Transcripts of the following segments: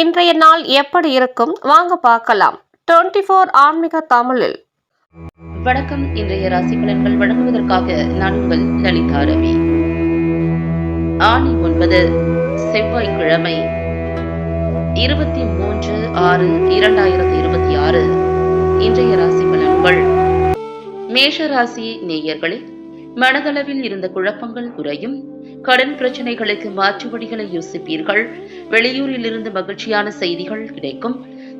இன்றைய நாள் எப்படி இருக்கும் வாங்க பார்க்கலாம். 24 ஆன்மீக தமிழில். வணக்கம். இன்றைய ராசி பலன்கள் வழங்குவதற்காக நான் உங்கள் லலிதா ரவி. ஆணி 9 செவ்வாய்க்கிழமை 23/6/2026. இன்றைய ராசி பலன்கள். மேஷ ராசி நேயர்களே, மனதளவில் இருந்த குழப்பங்கள் குறையும். கடன் பிரச்சனைகளுக்கு மாற்று வழிகளை யோசிப்பீர்கள். வெளியூரில் இருந்து மகிழ்ச்சியான செய்திகள் கிடைக்கும்.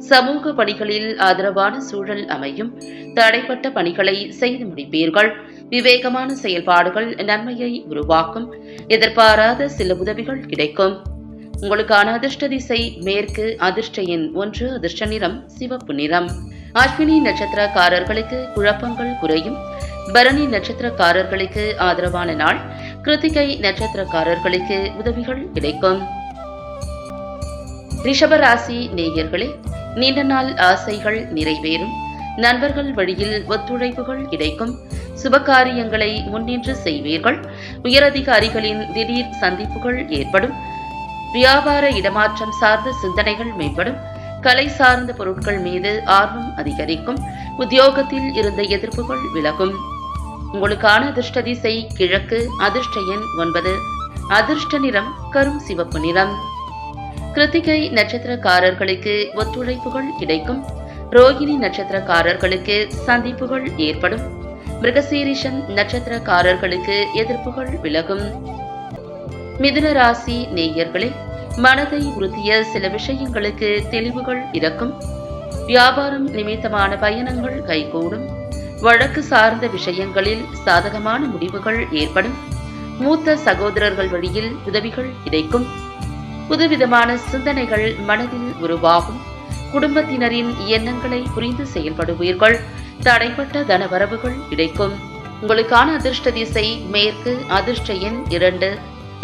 சமூக பணிகளில் ஆதரவான சூழல் அமையும். தடைப்பட்ட பணிகளை செய்து முடிப்பீர்கள். விவேகமான செயல்பாடுகள் நன்மையை உருவாக்கும். எதிர்பாராத சில உதவிகள் கிடைக்கும். உங்களுக்கான அதிர்ஷ்ட திசை மேற்கு. அதிர்ஷ்ட எண் 1. அதிர்ஷ்ட நிறம் சிவப்பு நிறம். அஸ்வினி நட்சத்திரக்காரர்களுக்கு குழப்பங்கள் குறையும். பரணி நட்சத்திரக்காரர்களுக்கு ஆதரவான நாள். கிருத்திகை நட்சத்திரக்காரர்களுக்கு உதவிகள் கிடைக்கும். ரிஷபராசி நேயர்களே, நீண்ட நாள் ஆசைகள் நிறைவேறும். நண்பர்கள் வழியில் ஒத்துழைப்புகள் கிடைக்கும். சுபகாரியங்களை முன்னின்று செய்வீர்கள். உயரதிகாரிகளின் திடீர் சந்திப்புகள் ஏற்படும். வியாபார இடமாற்றம் சார்ந்த சிந்தனைகள் மேம்படும். கலை சார்ந்த பொருட்கள் மீது ஆர்வம் அதிகரிக்கும். உத்தியோகத்தில் இருந்த எதிர்ப்புகள் விலகும். உங்களுக்கான அதிர்ஷ்ட திசை கிழக்கு. அதிர்ஷ்ட எண் 9. அதிர்ஷ்ட நிறம் கரும் சிவப்பு நிறம். கிருத்திகை நட்சத்திரக்காரர்களுக்கு ஒத்துழைப்புகள் கிடைக்கும். ரோகிணி நட்சத்திரக்காரர்களுக்கு சந்திப்புகள் ஏற்படும். மிருகசீரிஷம் நட்சத்திரக்காரர்களுக்கு எதிர்ப்புகள் விலகும். மிதுன ராசி நேயர்களே, மனதை உறுதிய சில விஷயங்களுக்கு தெளிவுகள் இருக்கும். வியாபாரம் நிமித்தமான பயணங்கள் கைகூடும். வழக்கு சார்ந்த விஷயங்களில் சாதகமான முடிவுகள் ஏற்படும். மூத்த சகோதரர்கள் வழியில் உதவிகள் கிடைக்கும். புதுவிதமான சிந்தனைகள் மனதில் உருவாகும். குடும்பத்தினரின் எண்ணங்களை புரிந்து செயல்படுவீர்கள். தடைப்பட்ட தனவரவுகள் கிடைக்கும். உங்களுக்கான அதிர்ஷ்ட திசை மேற்கு. அதிர்ஷ்ட எண் 2.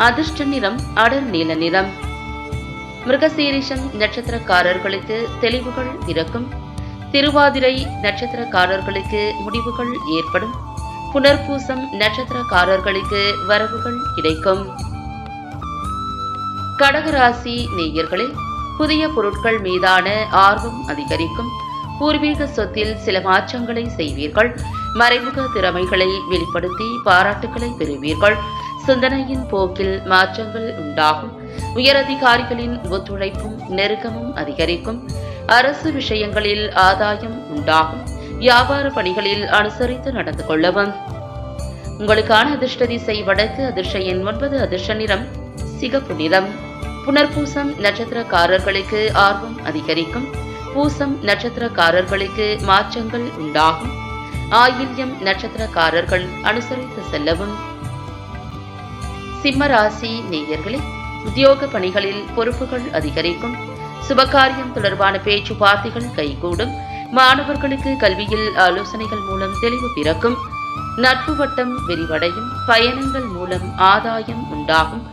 அதிர்ஷ்ட நிறம் அடர் நீல நிறம். மிருகசீரிஷம் நட்சத்திரக்காரர்களுக்கு தெளிவுகள் பிறக்கும். திருவாதிரை நட்சத்திரக்காரர்களுக்கு முடிவுகள் ஏற்படும். புனர்பூசம் நட்சத்திரக்காரர்களுக்கு வரவுகள் கிடைக்கும். கடகராசி நேயர்களே, புதிய பொருட்கள் மீதான ஆர்வம் அதிகரிக்கும். பூர்வீக சொத்தில் சில மாற்றங்களை செய்வீர்கள். மறைமுக திறமைகளை வெளிப்படுத்தி பாராட்டுகளை பெறுவீர்கள். சிந்தனையின் போக்கில் மாற்றங்கள் உண்டாகும். உயரதிகாரிகளின் ஒத்துழைப்பும் நெருக்கமும் அதிகரிக்கும். அரசு விஷயங்களில் ஆதாயம் உண்டாகும். வியாபார பணிகளில் அனுசரித்து நடந்து கொள்ளவும். உங்களுக்கான அதிர்ஷ்ட திசை வடக்கு. அதிர்ஷ்ட எண் 9. அதிர்ஷ்ட நிறம் சிகப்பு நிறம். புனர்பூசம் நட்சத்திரக்காரர்களுக்கு ஆர்வம் அதிகரிக்கும். பூசம் நட்சத்திரக்காரர்களுக்கு மாற்றங்கள் உண்டாகும். ஆயில்யம் நட்சத்திரக்காரர்கள் அனுசரித்து செல்லவும். சிம்மராசி நேயர்களே, உத்தியோக பணிகளில் பொறுப்புகள் அதிகரிக்கும். சுபகாரியம் தொடர்பான பேச்சுவார்த்தைகள் கைகூடும். மாணவர்களுக்கு கல்வியில் ஆலோசனைகள் மூலம் தெளிவு பிறக்கும். நட்பு வட்டம் விரிவடையும். பயணங்கள் மூலம் ஆதாயம் உண்டாகும்.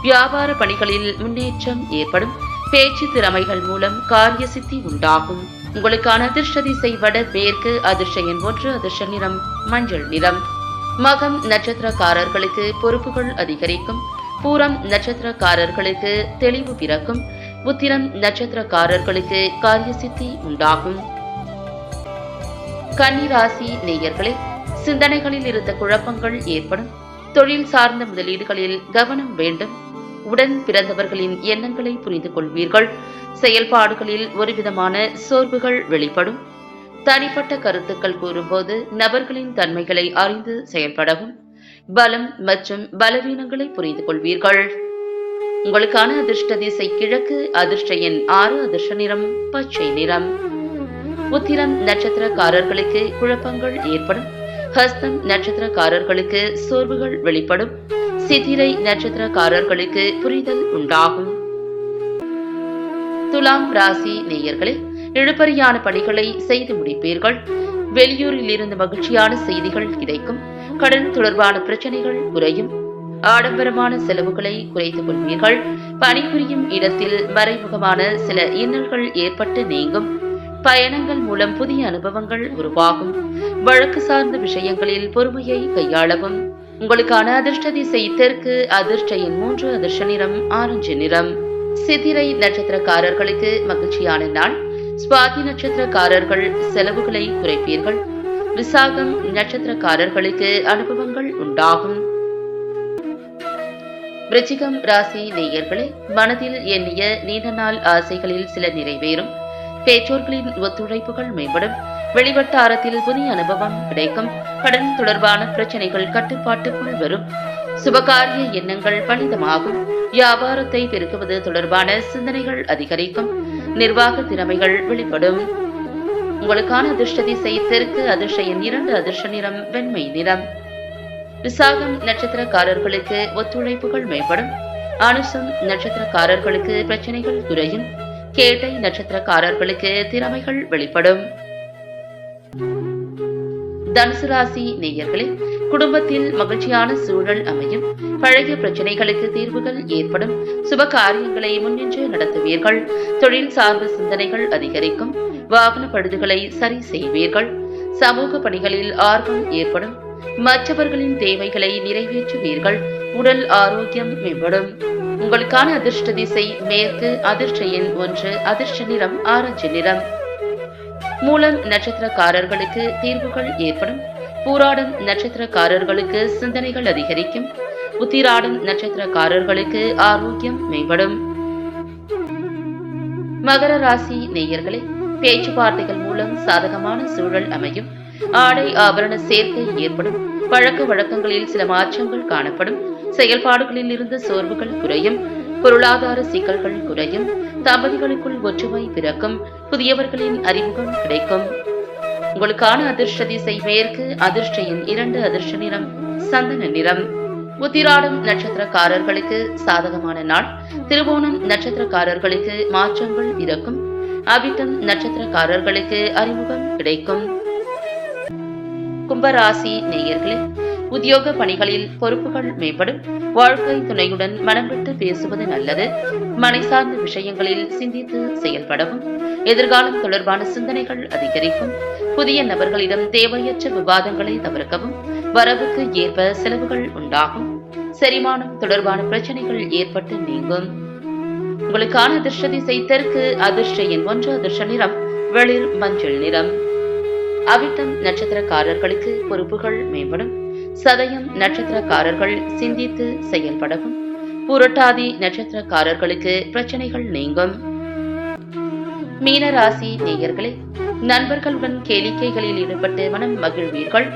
வியாபார பணிகளில் முன்னேற்றம் ஏற்படும். பேச்சு திறமைகள் மூலம் காரிய சித்தி உண்டாகும். உங்களுக்கான அதிர்ஷ்ட திசை வட மேற்கு. அதிர்ஷ்ட எண் 1. அதிர்ஷ்ட நிறம் மஞ்சள் நிறம். மகம் நட்சத்திரக்காரர்களுக்கு பொறுப்புகள் அதிகரிக்கும். பூரம் நட்சத்திரக்காரர்களுக்கு தெளிவு பிறக்கும். உத்திரம் நட்சத்திரக்காரர்களுக்கு காரிய சித்தி உண்டாகும். கன்னிராசி நேயர்களே, சிந்தனைகளில் இருந்த குழப்பங்கள் ஏற்படும். தொழில் சார்ந்த முதலீடுகளில் கவனம் வேண்டும். உடன் பிறந்தவர்களின் எண்ணங்களை புரிந்து கொள்வீர்கள். செயல்பாடுகளில் ஒருவிதமான சோர்வுகள் வெளிப்படும். தனிப்பட்ட கருத்துக்கள் கூறும்போது நபர்களின் தன்மைகளை அறிந்து செயல்படவும். பலம் மற்றும் பலவீனங்களை புரிந்து கொள்வீர்கள். உங்களுக்கான அதிர்ஷ்ட திசை கிழக்கு. அதிர்ஷ்ட எண் 6. அதிர்ஷ்ட நிறம் பச்சை நிறம். உத்திரம் நட்சத்திரக்காரர்களுக்கு குழப்பங்கள் ஏற்படும். ஹஸ்தம் நட்சத்திரக்காரர்களுக்கு சோர்வுகள் வெளிப்படும். சித்திரை நட்சத்திரக்காரர்களுக்கு புரிதல் உண்டாகும். துலாம் ராசி நேயர்களே, இழுபறியான பணிகளை செய்து முடிப்பீர்கள். வெளியூரில் இருந்து மகிழ்ச்சியான செய்திகள் கிடைக்கும். கடன் தொடர்பான பிரச்சனைகள் குறையும். ஆடம்பரமான செலவுகளை குறைத்துக் கொள்வீர்கள். பணிபுரியும் இடத்தில் மறைமுகமான சில இன்னல்கள் ஏற்பட்டு நீங்கும். பயணங்கள் மூலம் புதிய அனுபவங்கள் உருவாகும். வழக்கு சார்ந்த விஷயங்களில் பொறுமையை கையாளவும். உங்களுக்கான அதிர்ஷ்ட திசை தெற்கு. அதிர்ஷ்ட எண் 3. அதிர்ஷ்ட நிறம் ஆரஞ்சு நிறம். சித்திரை நட்சத்திரக்காரர்களுக்கு மகிழ்ச்சியான நாள். சுவாதி நட்சத்திரக்காரர்கள் செலவுகளை குறைப்பீர்கள். விசாகம் நட்சத்திரக்காரர்களுக்கு அனுபவங்கள் உண்டாகும். விருச்சிகம் ராசி நேயர்களே, மனதில் எண்ணிய நீண்ட நாள் ஆசைகளில் சில நிறைவேறும். பெற்றோர்களின் ஒத்துழைப்புகள் மேம்படும். வெளிவட்டாரத்தில் புதிய அனுபவம் கிடைக்கும். கடன் தொடர்பான பிரச்சனைகள் கட்டுப்பாட்டுக்குள் வரும். சுபகாரிய எண்ணங்கள் பலிதமாகும். வியாபாரத்தை பெருக்குவது தொடர்பான சிந்தனைகள் அதிகரிக்கும். நிர்வாக திறமைகள் வெளிப்படும். உங்களுக்கான அதிர்ஷ்ட திசை தெற்கு. அதிர்ஷ்ட எண் 2. அதிர்ஷ்ட நிறம் வெண்மை நிறம். விசாகம் நட்சத்திரக்காரர்களுக்கு ஒத்துழைப்புகள் மேம்படும். அனுசம் நட்சத்திரக்காரர்களுக்கு பிரச்சனைகள் குறையும். கேட்டை நட்சத்திரக்காரர்களுக்கு திறமைகள் வெளிப்படும். தனுசு ராசி நேயர்களே, குடும்பத்தில் மகிழ்ச்சியான சூழல் அமையும். பழைய பிரச்சனைகளுக்கு தீர்வுகள் ஏற்படும். சுப காரியங்களை முன்னின்று நடத்துவீர்கள். தொழில் சார்ந்த சிந்தனைகள் அதிகரிக்கும். வாகன பழுதுகளை சரி செய்வீர்கள். சமூக பணிகளில் ஆர்வம் ஏற்படும். மற்றவர்களின் தேவைகளை நிறைவேற்றுவீர்கள். உடல் ஆரோக்கியம் மேம்படும். உங்களுக்கான அதிர்ஷ்ட திசை மேற்கு. அதிர்ஷ்ட எண் 1. அதிர்ஷ்ட நிறம் ஆரஞ்சு நிறம். மூலம் நட்சத்திரக்காரர்களுக்கு தீர்வுகள் ஏற்படும். பூராடம் நட்சத்திரக்காரர்களுக்கு சிந்தனைகள் அதிகரிக்கும். உத்திராடம் நட்சத்திரக்காரர்களுக்கு ஆரோக்கியம் மேம்படும். மகர ராசி நேயர்களே, பேச்சுவார்த்தைகள் மூலம் சாதகமான சூழல் அமையும். ஆடை ஆபரண சேர்க்கை ஏற்படும். பழக்க வழக்கங்களில் சில மாற்றங்கள் காணப்படும். செயல்பாடுகளில் இருந்து சோர்வுகள் குறையும். பொருளாதார சிக்கல்கள் குறையும். தம்பதிகளுக்குள் ஒற்றுமை பிறக்கும். புதியவர்களின் அறிமுகம் கிடைக்கும். உங்களுக்கான அதிர்ஷ்ட திசை மேற்கு. அதிர்ஷ்ட எண் 2. அதிர்ஷ்ட நிறம் சந்தன நிறம். உத்திராடம் நட்சத்திரக்காரர்களுக்கு சாதகமான நாள். திருவோணம் நட்சத்திரக்காரர்களுக்கு மாற்றங்கள் இருக்கும். அவிட்டம் நட்சத்திரக்காரர்களுக்கு அறிமுகம் கிடைக்கும். கும்பராசி நேயர்களே, உத்தியோக பணிகளில் பொறுப்புகள் மேம்படும். வாழ்க்கை துணையுடன் மனம் விட்டு பேசுவது நல்லது. மனை சார்ந்த விஷயங்களில் சிந்தித்து செயல்படவும். எதிர்காலம் தொடர்பான சிந்தனைகள் அதிகரிக்கும். புதிய நபர்களிடம் தேவையற்ற விவாதங்களை தவிர்க்கவும். வரவுக்கு ஏற்ப செலவுகள் உண்டாகும். செரிமானம் தொடர்பான பிரச்சனைகள் ஏற்பட்டு நீங்கும். உங்களுக்கான அதிர்ஷ்ட திசை தெற்கு. அதிர்ஷ்ட எண் 1. அதிர்ஷ்ட நிறம் வெளிர் மஞ்சள் நிறம். அவிட்டம் நட்சத்திரக்காரர்களுக்கு பொறுப்புகள் மேம்படும். சதயம் நட்சத்திரக்காரர்கள் சிந்தித்து செயல்படவும். புரட்டாதி நட்சத்திரக்காரர்களுக்கு பிரச்சனைகள் நீங்கும். மீனராசி நேயர்களே, நண்பர்களுடன் கேளிக்கைகளில் ஈடுபட்டு மனம் மகிழ்வீர்கள்.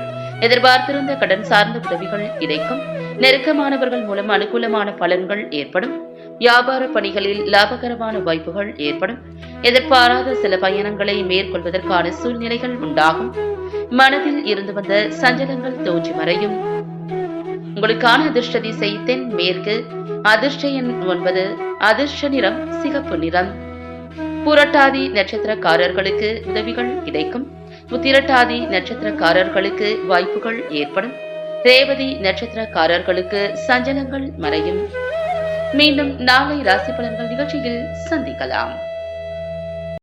எதிர்பார்த்திருந்த கடன் சார்ந்த உதவிகள் கிடைக்கும். நெருக்கமானவர்கள் மூலம் அனுகூலமான பலன்கள் ஏற்படும். வியாபார பணிகளில் லாபகரமான வாய்ப்புகள் ஏற்படும். எதிர்பாராத சில பயணங்களை மேற்கொள்வதற்கான சூழ்நிலைகள் உண்டாகும். மனதில் இருந்து வந்த சஞ்சலங்கள் தோன்றி மறையும். உங்களுக்கான அதிர்ஷ்ட திசை தென் மேற்கு. அதிர்ஷ்ட எண் 9. அதிர்ஷ்ட நிறம் சிகப்பு நிறம். புரட்டாதி நட்சத்திரக்காரர்களுக்கு உதவிகள் கிடைக்கும். உத்திரட்டாதி நட்சத்திரக்காரர்களுக்கு வாய்ப்புகள் ஏற்படும். ரேவதி நட்சத்திரக்காரர்களுக்கு சஞ்சலங்கள் மறையும். மீண்டும் நாளை ராசி பலன்கள் நிகழ்ச்சியில் சந்திக்கலாம்.